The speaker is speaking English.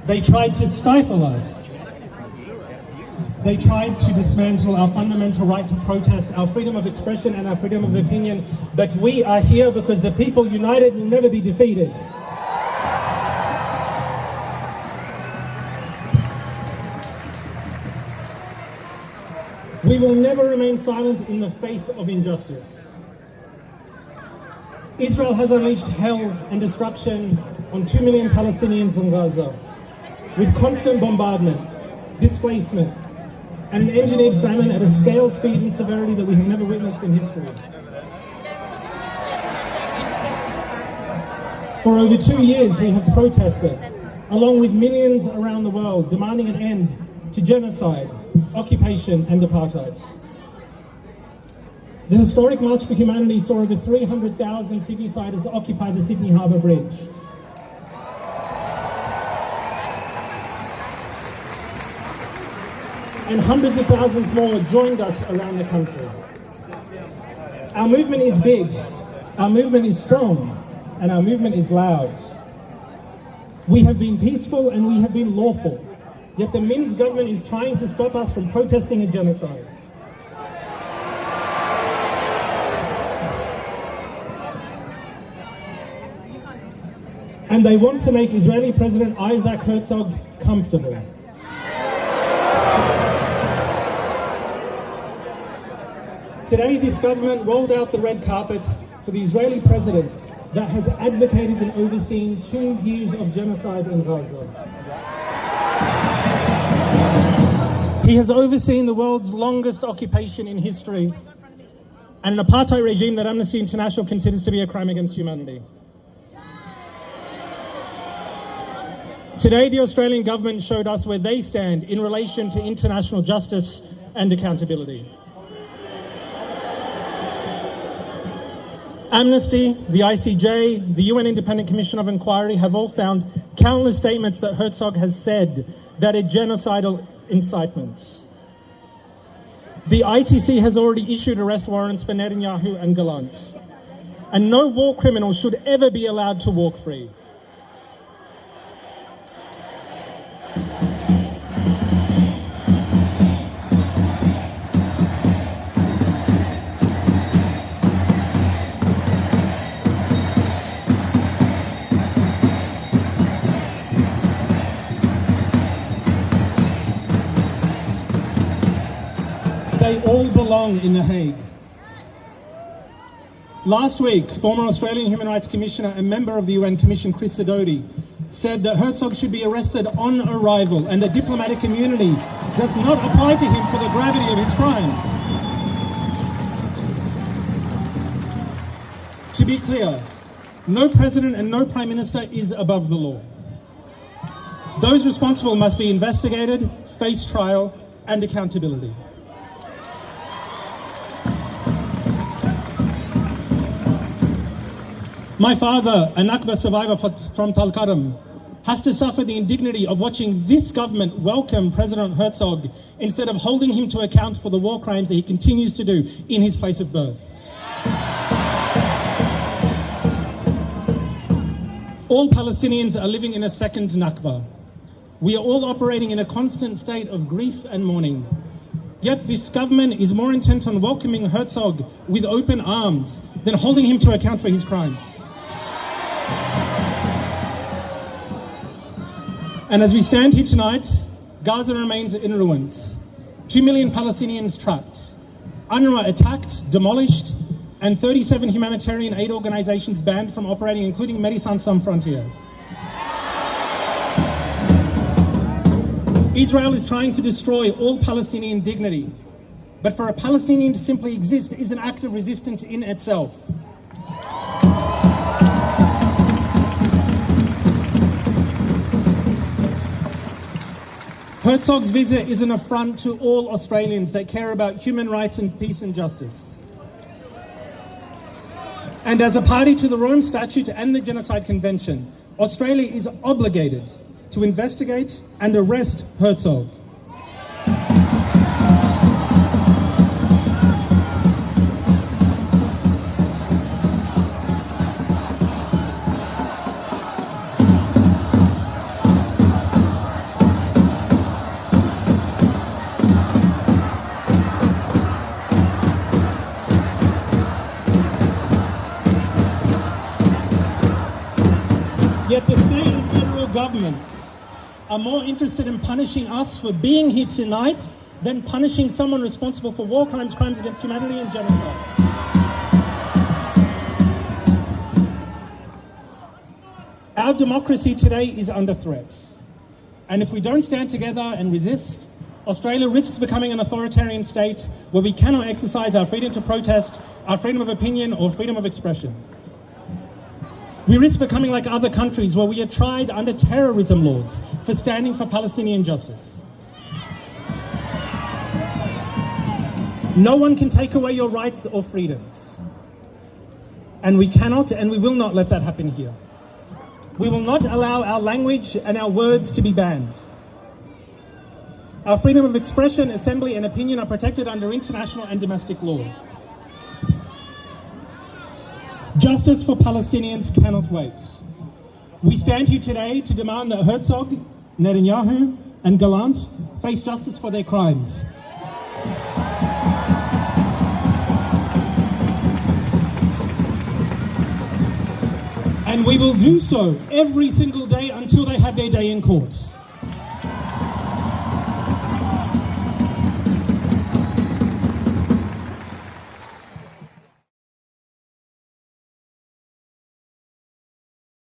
They tried to stifle us. They tried to dismantle our fundamental right to protest, our freedom of expression and our freedom of opinion. But we are here because the people united will never be defeated. We will never remain silent in the face of injustice. Israel has unleashed hell and destruction on 2 million Palestinians in Gaza, with constant bombardment, displacement, and an engineered famine at a scale, speed and severity that we have never witnessed in history. For over 2 years we have protested, along with millions around the world, demanding an end to genocide, occupation and apartheid. The historic March for Humanity saw over 300,000 Sydney-siders occupy the Sydney Harbour Bridge. And hundreds of thousands more joined us around the country. Our movement is big, our movement is strong, and our movement is loud. We have been peaceful and we have been lawful, yet the Min's government is trying to stop us from protesting a genocide. And they want to make Israeli President Isaac Herzog comfortable. Today, this government rolled out the red carpet for the Israeli president that has advocated and overseen 2 years of genocide in Gaza. He has overseen the world's longest occupation in history and an apartheid regime that Amnesty International considers to be a crime against humanity. Today, the Australian government showed us where they stand in relation to international justice and accountability. Amnesty, the ICJ, the UN Independent Commission of Inquiry have all found countless statements that Herzog has said that are genocidal incitements. The ICC has already issued arrest warrants for Netanyahu and Gallant. And no war criminal should ever be allowed to walk free. They all belong in The Hague. Last week, former Australian Human Rights Commissioner and member of the UN Commission, Chris Sidoti, said that Herzog should be arrested on arrival and the diplomatic immunity does not apply to him for the gravity of his crimes. To be clear, no president and no prime minister is above the law. Those responsible must be investigated, face trial, and accountability. My father, a Nakba survivor from Talkaram, has to suffer the indignity of watching this government welcome President Herzog instead of holding him to account for the war crimes that he continues to do in his place of birth. All Palestinians are living in a second Nakba. We are all operating in a constant state of grief and mourning. Yet this government is more intent on welcoming Herzog with open arms than holding him to account for his crimes. And as we stand here tonight, Gaza remains in ruins. 2 million Palestinians trapped. UNRWA attacked, demolished, and 37 humanitarian aid organizations banned from operating, including Médecins Sans Frontières. Israel is trying to destroy all Palestinian dignity. But for a Palestinian to simply exist is an act of resistance in itself. Herzog's visit is an affront to all Australians that care about human rights and peace and justice. And as a party to the Rome Statute and the Genocide Convention, Australia is obligated to investigate and arrest Herzog. Yet the state and federal governments are more interested in punishing us for being here tonight than punishing someone responsible for war crimes, crimes against humanity and genocide. Our democracy today is under threat. And if we don't stand together and resist, Australia risks becoming an authoritarian state where we cannot exercise our freedom to protest, our freedom of opinion, or freedom of expression. We risk becoming like other countries where we are tried under terrorism laws for standing for Palestinian justice. No one can take away your rights or freedoms. And we cannot and we will not let that happen here. We will not allow our language and our words to be banned. Our freedom of expression, assembly, and opinion are protected under international and domestic law. Justice for Palestinians cannot wait. We stand here today to demand that Herzog, Netanyahu, and Gallant face justice for their crimes. And we will do so every single day until they have their day in court.